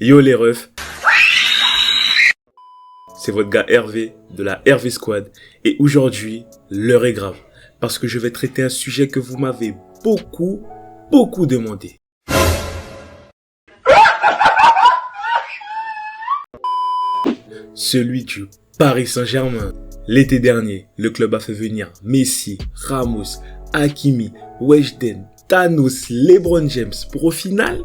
Yo les refs, c'est votre gars Hervé de la Hervé Squad et aujourd'hui, l'heure est grave parce que je vais traiter un sujet que vous m'avez beaucoup demandé. Celui du Paris Saint-Germain. L'été dernier, le club a fait venir Messi, Ramos, Hakimi, Weshden, Thanos, LeBron James pour au final...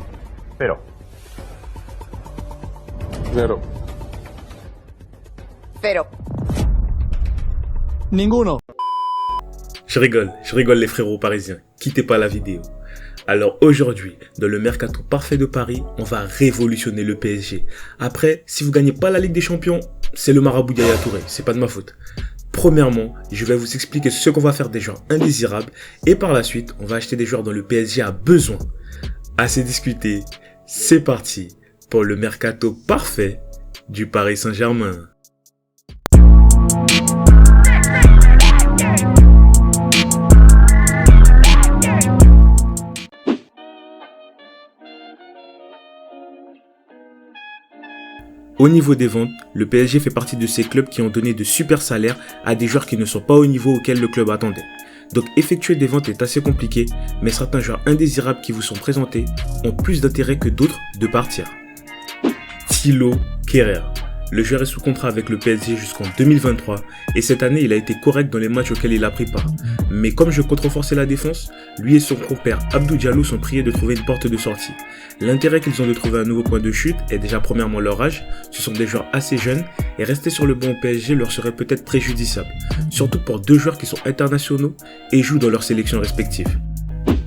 Cero. Ninguno. Je rigole les frérots parisiens, quittez pas la vidéo. Alors aujourd'hui, dans le mercato parfait de Paris, on va révolutionner le PSG. Après, si vous gagnez pas la Ligue des Champions, c'est le marabout d'Yaya Touré, c'est pas de ma faute. Premièrement, je vais vous expliquer ce qu'on va faire des joueurs indésirables et par la suite, on va acheter des joueurs dont le PSG a besoin. Assez discuté, c'est parti pour le mercato parfait du Paris Saint-Germain. Au niveau des ventes, le PSG fait partie de ces clubs qui ont donné de super salaires à des joueurs qui ne sont pas au niveau auquel le club attendait. Donc effectuer des ventes est assez compliqué, mais certains joueurs indésirables qui vous sont présentés ont plus d'intérêt que d'autres de partir. Thilo Kehrer. Le joueur est sous contrat avec le PSG jusqu'en 2023 et cette année il a été correct dans les matchs auxquels il a pris part. Mais comme je contreforçais la défense, lui et son compère Abdou Diallo sont priés de trouver une porte de sortie. L'intérêt qu'ils ont de trouver un nouveau point de chute est déjà premièrement leur âge, ce sont des joueurs assez jeunes et rester sur le banc au PSG leur serait peut-être préjudiciable. Surtout pour deux joueurs qui sont internationaux et jouent dans leurs sélections respectives.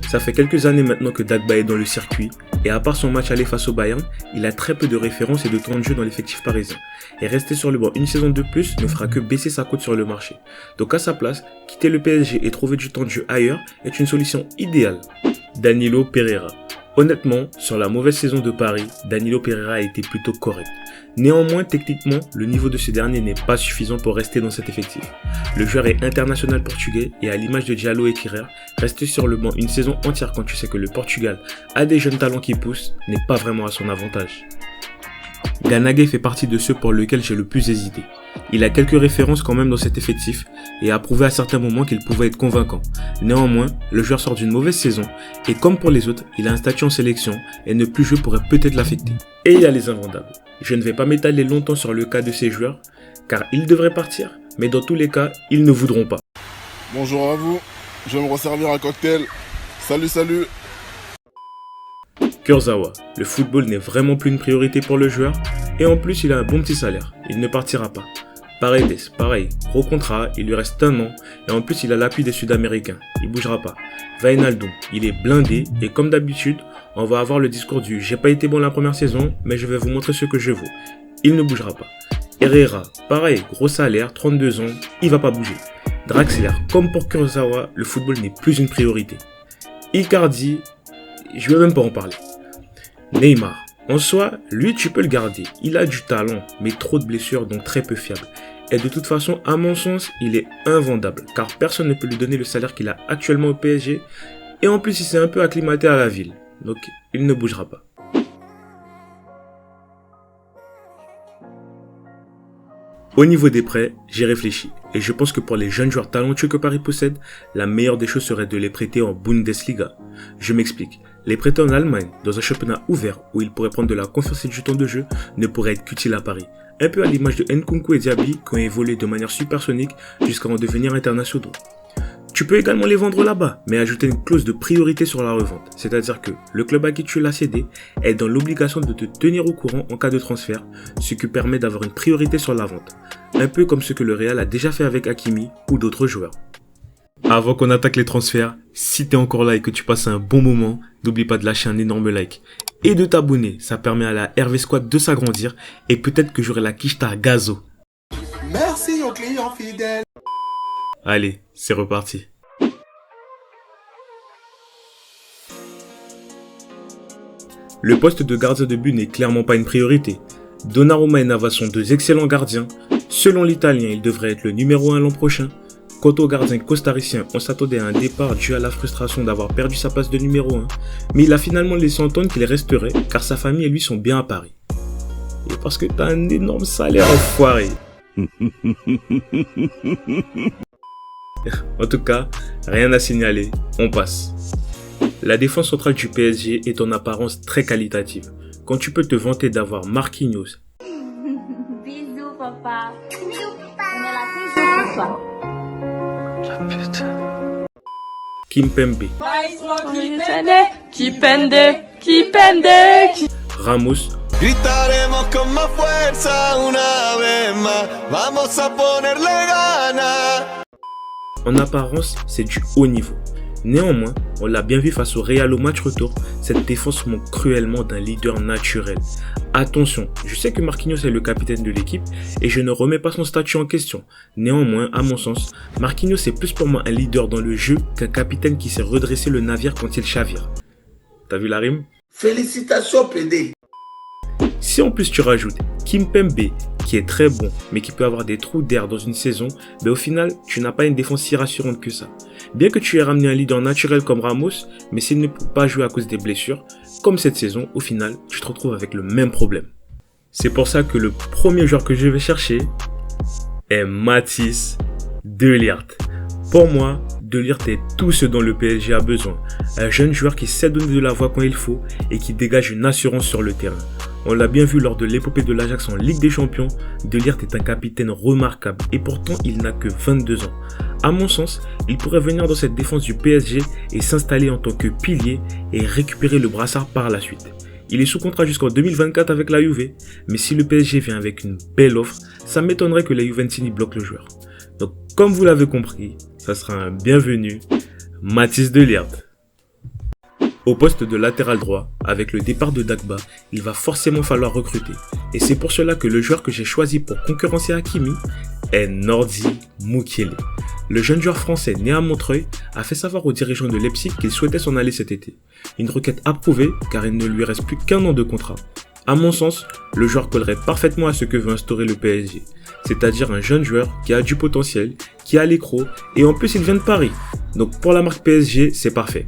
Ça fait quelques années maintenant que Dagba est dans le circuit et à part son match aller face au Bayern, il a très peu de références et de temps de jeu dans l'effectif parisien. Et rester sur le banc une saison de plus ne fera que baisser sa cote sur le marché. Donc à sa place, quitter le PSG et trouver du temps de jeu ailleurs est une solution idéale. Danilo Pereira. Honnêtement, sur la mauvaise saison de Paris, Danilo Pereira a été plutôt correct. Néanmoins, techniquement, le niveau de ce dernier n'est pas suffisant pour rester dans cet effectif. Le joueur est international portugais et à l'image de Diallo et Kehrer, rester sur le banc une saison entière quand tu sais que le Portugal a des jeunes talents qui poussent n'est pas vraiment à son avantage. Gana Gueye fait partie de ceux pour lesquels j'ai le plus hésité. Il a quelques références quand même dans cet effectif et a prouvé à certains moments qu'il pouvait être convaincant. Néanmoins, le joueur sort d'une mauvaise saison et comme pour les autres, il a un statut en sélection et ne plus jouer pourrait peut-être l'affecter. Et il y a les invendables. Je ne vais pas m'étaler longtemps sur le cas de ces joueurs car ils devraient partir, mais dans tous les cas, ils ne voudront pas. Bonjour à vous, je vais me resservir un cocktail. Salut. Kurzawa, le football n'est vraiment plus une priorité pour le joueur et en plus il a un bon petit salaire, il ne partira pas. Paredes, pareil, gros contrat, il lui reste un an et en plus il a l'appui des Sud-Américains, il bougera pas. Wijnaldum, il est blindé et comme d'habitude, on va avoir le discours du j'ai pas été bon la première saison mais je vais vous montrer ce que je vaux. Il ne bougera pas. Herrera, pareil, gros salaire, 32 ans, il va pas bouger. Draxler, comme pour Kurzawa, le football n'est plus une priorité. Icardi, je vais même pas en parler. Neymar, en soi, lui tu peux le garder, il a du talent, mais trop de blessures donc très peu fiable. Et de toute façon, à mon sens, il est invendable, car personne ne peut lui donner le salaire qu'il a actuellement au PSG, et en plus il s'est un peu acclimaté à la ville, donc il ne bougera pas. Au niveau des prêts, j'ai réfléchi, et je pense que pour les jeunes joueurs talentueux que Paris possède, la meilleure des choses serait de les prêter en Bundesliga. Je m'explique. Les prêter en Allemagne, dans un championnat ouvert où ils pourraient prendre de la confiance et du temps de jeu, ne pourrait être qu'utile à Paris. Un peu à l'image de Nkunku et Diaby qui ont évolué de manière supersonique jusqu'à en devenir internationaux. Tu peux également les vendre là-bas, mais ajouter une clause de priorité sur la revente. C'est-à-dire que le club à qui tu l'as cédé est dans l'obligation de te tenir au courant en cas de transfert, ce qui permet d'avoir une priorité sur la vente. Un peu comme ce que le Real a déjà fait avec Hakimi ou d'autres joueurs. Avant qu'on attaque les transferts, si t'es encore là et que tu passes un bon moment, n'oublie pas de lâcher un énorme like. Et de t'abonner, ça permet à la Hervé Squad de s'agrandir et peut-être que j'aurai la quicheta gazo. Merci aux clients fidèles. Allez, c'est reparti. Le poste de gardien de but n'est clairement pas une priorité. Donnarumma et Navas sont deux excellents gardiens. Selon l'Italien, il devrait être le numéro 1 l'an prochain. Quant au gardien costaricien, on s'attendait à un départ dû à la frustration d'avoir perdu sa place de numéro 1, mais il a finalement laissé entendre qu'il resterait car sa famille et lui sont bien à Paris. et parce que t'as un énorme salaire enfoiré. En tout cas, rien à signaler, on passe. La défense centrale du PSG est en apparence très qualitative. Quand tu peux te vanter d'avoir Marquinhos, Bisous papa. Bisous papa. On est là toujours pour toi. Kimpembe, Kipende. Ramos, Gritaremos con más fuerza una vez más. Vamos a ponerle ganas. en apparence, c'est du haut niveau. Néanmoins, on l'a bien vu face au Real au match retour, cette défense manque cruellement d'un leader naturel. Attention, je sais que Marquinhos est le capitaine de l'équipe et je ne remets pas son statut en question. Néanmoins, à mon sens, Marquinhos est plus pour moi un leader dans le jeu qu'un capitaine qui sait redresser le navire quand il chavire. T'as vu la rime? Félicitations, PD. Si en plus tu rajoutes Kimpembe, qui est très bon, mais qui peut avoir des trous d'air dans une saison, au final, tu n'as pas une défense si rassurante que ça. Bien que tu aies ramené un leader naturel comme Ramos, mais s'il ne peut pas jouer à cause des blessures, comme cette saison, au final, tu te retrouves avec le même problème. C'est pour ça que le premier joueur que je vais chercher est Mathys De Ligt. Pour moi, De Ligt est tout ce dont le PSG a besoin. Un jeune joueur qui sait donner de la voix quand il faut et qui dégage une assurance sur le terrain. On l'a bien vu lors de l'épopée de l'Ajax en Ligue des Champions, De Ligt est un capitaine remarquable et pourtant il n'a que 22 ans. À mon sens, il pourrait venir dans cette défense du PSG et s'installer en tant que pilier et récupérer le brassard par la suite. Il est sous contrat jusqu'en 2024 avec la Juve, mais si le PSG vient avec une belle offre, ça m'étonnerait que les Juventini bloquent le joueur. Donc comme vous l'avez compris, ça sera un bienvenu Mathys De Ligt. Au poste de latéral droit, avec le départ de Dagba, il va forcément falloir recruter. Et c'est pour cela que le joueur que j'ai choisi pour concurrencer Hakimi est Nordi Mukiele. Le jeune joueur français né à Montreuil a fait savoir aux dirigeants de Leipzig qu'il souhaitait s'en aller cet été. Une requête approuvée car il ne lui reste plus qu'1 an de contrat. À mon sens, le joueur collerait parfaitement à ce que veut instaurer le PSG. C'est-à-dire un jeune joueur qui a du potentiel, qui a l'écro et en plus il vient de Paris. Donc pour la marque PSG, c'est parfait.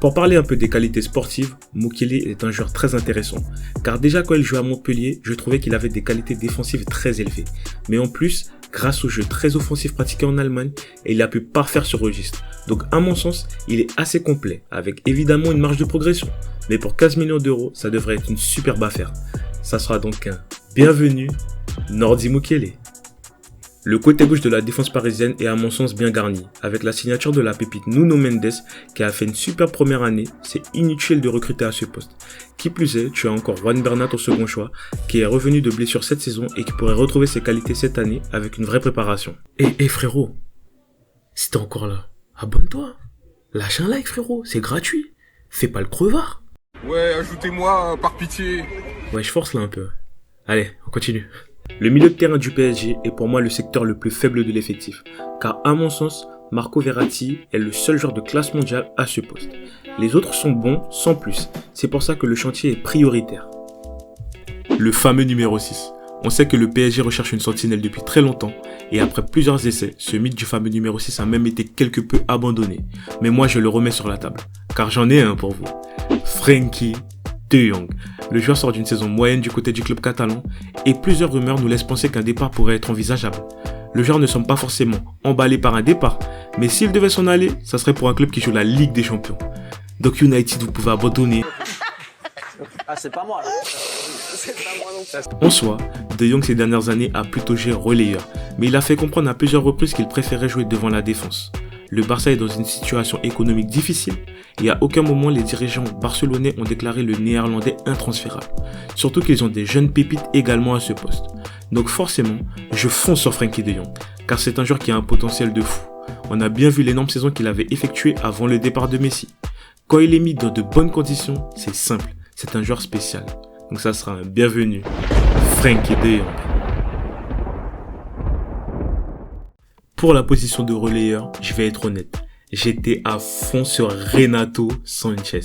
Pour parler un peu des qualités sportives, Mukiele est un joueur très intéressant, car déjà quand il jouait à Montpellier, je trouvais qu'il avait des qualités défensives très élevées. Mais en plus, grâce au jeu très offensif pratiqué en Allemagne, il a pu parfaire ce registre. Donc à mon sens, il est assez complet, avec évidemment une marge de progression. Mais pour 15 millions d'euros, ça devrait être une superbe affaire. Ça sera donc un bienvenu Nordi Mukiele. Le côté gauche de la défense parisienne est à mon sens bien garni. Avec la signature de la pépite Nuno Mendes qui a fait une super première année, c'est inutile de recruter à ce poste. Qui plus est, tu as encore Juan Bernat au second choix qui est revenu de blessure cette saison et qui pourrait retrouver ses qualités cette année avec une vraie préparation. Et frérot, si t'es encore là, abonne-toi. Lâche un like frérot, c'est gratuit. Fais pas le crevard. Ouais, ajoutez-moi par pitié. Ouais, je force là un peu. Allez, on continue. Le milieu de terrain du PSG est pour moi le secteur le plus faible de l'effectif, car à mon sens, Marco Verratti est le seul joueur de classe mondiale à ce poste. Les autres sont bons, sans plus, c'est pour ça que le chantier est prioritaire. Le fameux numéro 6. On sait que le PSG recherche une sentinelle depuis très longtemps, et après plusieurs essais, ce mythe du fameux numéro 6 a même été quelque peu abandonné. Mais moi je le remets sur la table, car j'en ai un pour vous. Frenkie De Jong. Le joueur sort d'une saison moyenne du côté du club catalan et plusieurs rumeurs nous laissent penser qu'un départ pourrait être envisageable. Le joueur ne semble pas forcément emballé par un départ, mais s'il devait s'en aller, ça serait pour un club qui joue la Ligue des Champions. Donc United, vous pouvez abandonner. Ah, c'est pas moi là. En soi, De Jong ces dernières années a plutôt joué relayeur, mais il a fait comprendre à plusieurs reprises qu'il préférait jouer devant la défense. Le Barça est dans une situation économique difficile et à aucun moment les dirigeants barcelonais ont déclaré le néerlandais intransférable. Surtout qu'ils ont des jeunes pépites également à ce poste. Donc forcément, je fonce sur Frenkie De Jong, car c'est un joueur qui a un potentiel de fou. On a bien vu l'énorme saison qu'il avait effectuée avant le départ de Messi. Quand il est mis dans de bonnes conditions, c'est simple, c'est un joueur spécial. Donc ça sera un bienvenu, Frenkie De Jong. Pour la position de relayeur, je vais être honnête. J'étais à fond sur Renato Sanchez.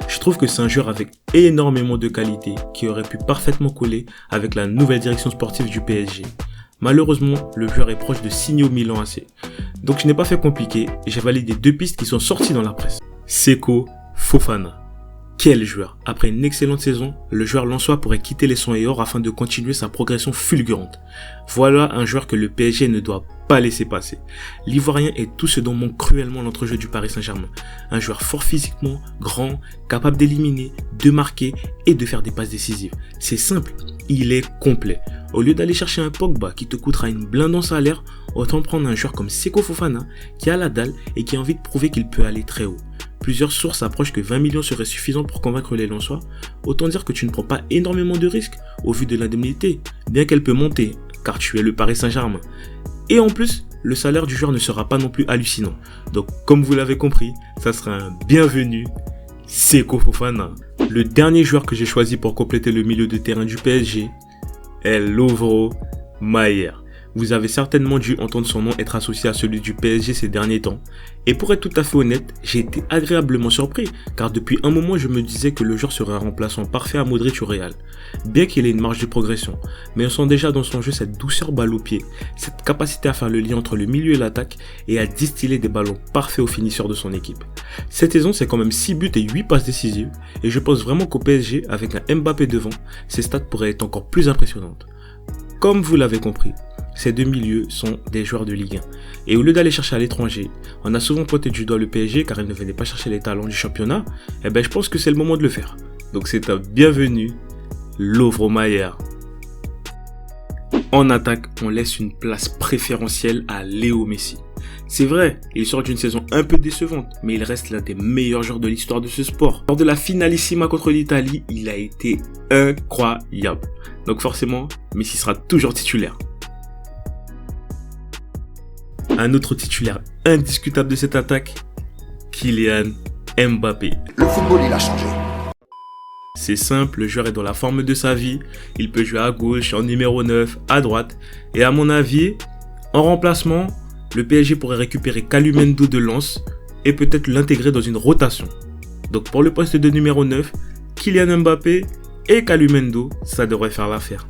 Je trouve que c'est un joueur avec énormément de qualité qui aurait pu parfaitement coller avec la nouvelle direction sportive du PSG. Malheureusement, le joueur est proche de signer au Milan AC. Donc je n'ai pas fait compliqué et j'ai validé 2 pistes qui sont sorties dans la presse. Seko Fofana. Quel joueur! Après une excellente saison, le joueur lensois pourrait quitter les Sons et Or afin de continuer sa progression fulgurante. Voilà un joueur que le PSG ne doit pas laisser passer. L'Ivoirien est tout ce dont manque cruellement l'entrejeu du Paris Saint-Germain. Un joueur fort physiquement, grand, capable d'éliminer, de marquer et de faire des passes décisives. C'est simple, il est complet. Au lieu d'aller chercher un Pogba qui te coûtera une blinde en salaire, autant prendre un joueur comme Seko Fofana qui a la dalle et qui a envie de prouver qu'il peut aller très haut. Plusieurs sources approchent que 20 millions seraient suffisants pour convaincre les Lensois. Autant dire que tu ne prends pas énormément de risques au vu de l'indemnité, bien qu'elle peut monter, car tu es le Paris Saint-Germain. Et en plus, le salaire du joueur ne sera pas non plus hallucinant. Donc comme vous l'avez compris, ça sera un bienvenu Seko Fofana. Le dernier joueur que j'ai choisi pour compléter le milieu de terrain du PSG est Lovro Mayer. Vous avez certainement dû entendre son nom être associé à celui du PSG ces derniers temps. Et pour être tout à fait honnête, j'ai été agréablement surpris, car depuis un moment je me disais que le joueur serait un remplaçant parfait à Modric au Real. Bien qu'il ait une marge de progression, mais on sent déjà dans son jeu cette douceur balle au pied, cette capacité à faire le lien entre le milieu et l'attaque, et à distiller des ballons parfaits aux finisseurs de son équipe. Cette saison c'est quand même 6 buts et 8 passes décisives, et je pense vraiment qu'au PSG, avec un Mbappé devant, ses stats pourraient être encore plus impressionnantes. Comme vous l'avez compris, ces deux milieux sont des joueurs de Ligue 1. Et au lieu d'aller chercher à l'étranger, on a souvent pointé du doigt le PSG car il ne venait pas chercher les talents du championnat. Eh ben je pense que c'est le moment de le faire. Donc c'est un bienvenu, Lovro Mayer. En attaque, on laisse une place préférentielle à Léo Messi. C'est vrai, il sort d'une saison un peu décevante, mais il reste l'un des meilleurs joueurs de l'histoire de ce sport. Lors de la finalissima contre l'Italie, il a été incroyable. Donc forcément, Messi sera toujours titulaire. Un autre titulaire indiscutable de cette attaque, Kylian Mbappé. Le football, il a changé. C'est simple, le joueur est dans la forme de sa vie, il peut jouer à gauche, en numéro 9, à droite, et à mon avis, en remplacement, le PSG pourrait récupérer Kalumendo de Lens et peut-être l'intégrer dans une rotation. Donc pour le poste de numéro 9, Kylian Mbappé et Kalumendo, ça devrait faire l'affaire.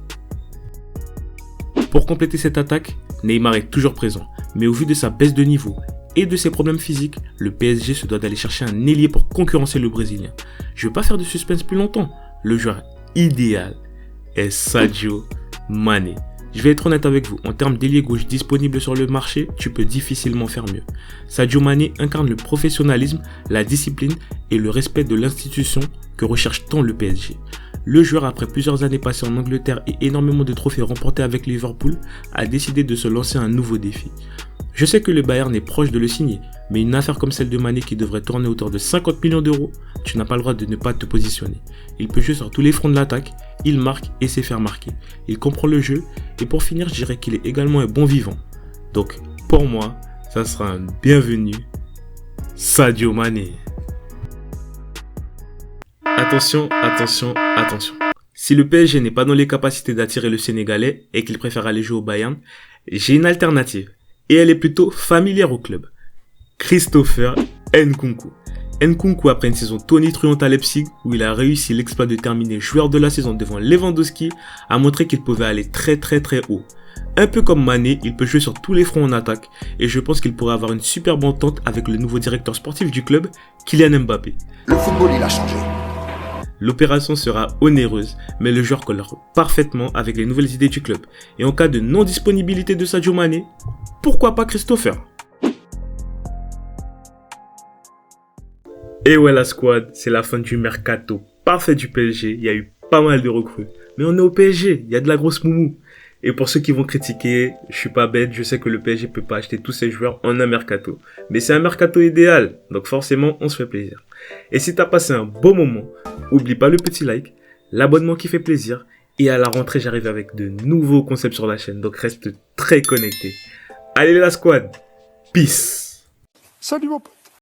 Pour compléter cette attaque, Neymar est toujours présent, mais au vu de sa baisse de niveau et de ses problèmes physiques, le PSG se doit d'aller chercher un ailier pour concurrencer le Brésilien. Je ne vais pas faire de suspense plus longtemps, le joueur idéal est Sadio Mané. Je vais être honnête avec vous, en termes d'ailier gauche disponible sur le marché, tu peux difficilement faire mieux. Sadio Mané incarne le professionnalisme, la discipline et le respect de l'institution que recherche tant le PSG. Le joueur, après plusieurs années passées en Angleterre et énormément de trophées remportés avec Liverpool, a décidé de se lancer un nouveau défi. Je sais que le Bayern est proche de le signer, mais une affaire comme celle de Mané qui devrait tourner autour de 50 millions d'euros, tu n'as pas le droit de ne pas te positionner. Il peut jouer sur tous les fronts de l'attaque, il marque et sait faire marquer. Il comprend le jeu et pour finir, je dirais qu'il est également un bon vivant. Donc, pour moi, ça sera un bienvenu Sadio Mané. Attention, attention, attention. Si le PSG n'est pas dans les capacités d'attirer le Sénégalais et qu'il préfère aller jouer au Bayern, j'ai une alternative. Et elle est plutôt familière au club. Christopher Nkunku. Nkunku, après une saison tonitruante à Leipzig, où il a réussi l'exploit de terminer joueur de la saison devant Lewandowski, a montré qu'il pouvait aller très haut. Un peu comme Mané, il peut jouer sur tous les fronts en attaque, et je pense qu'il pourrait avoir une superbe entente avec le nouveau directeur sportif du club, Kylian Mbappé. Le football, il a changé. L'opération sera onéreuse, mais le joueur collera parfaitement avec les nouvelles idées du club. Et en cas de non-disponibilité de Sadio Mané, pourquoi pas Christopher? Et ouais la squad, c'est la fin du mercato parfait du PSG, il y a eu pas mal de recrues. Mais on est au PSG, il y a de la grosse moumou. Et pour ceux qui vont critiquer, je suis pas bête, je sais que le PSG peut pas acheter tous ses joueurs en un mercato. Mais c'est un mercato idéal, donc forcément on se fait plaisir. Et si t'as passé un beau moment, oublie pas le petit like, l'abonnement qui fait plaisir. Et à la rentrée, j'arrive avec de nouveaux concepts sur la chaîne, donc reste très connecté. Allez la squad, peace. Salut mon pote.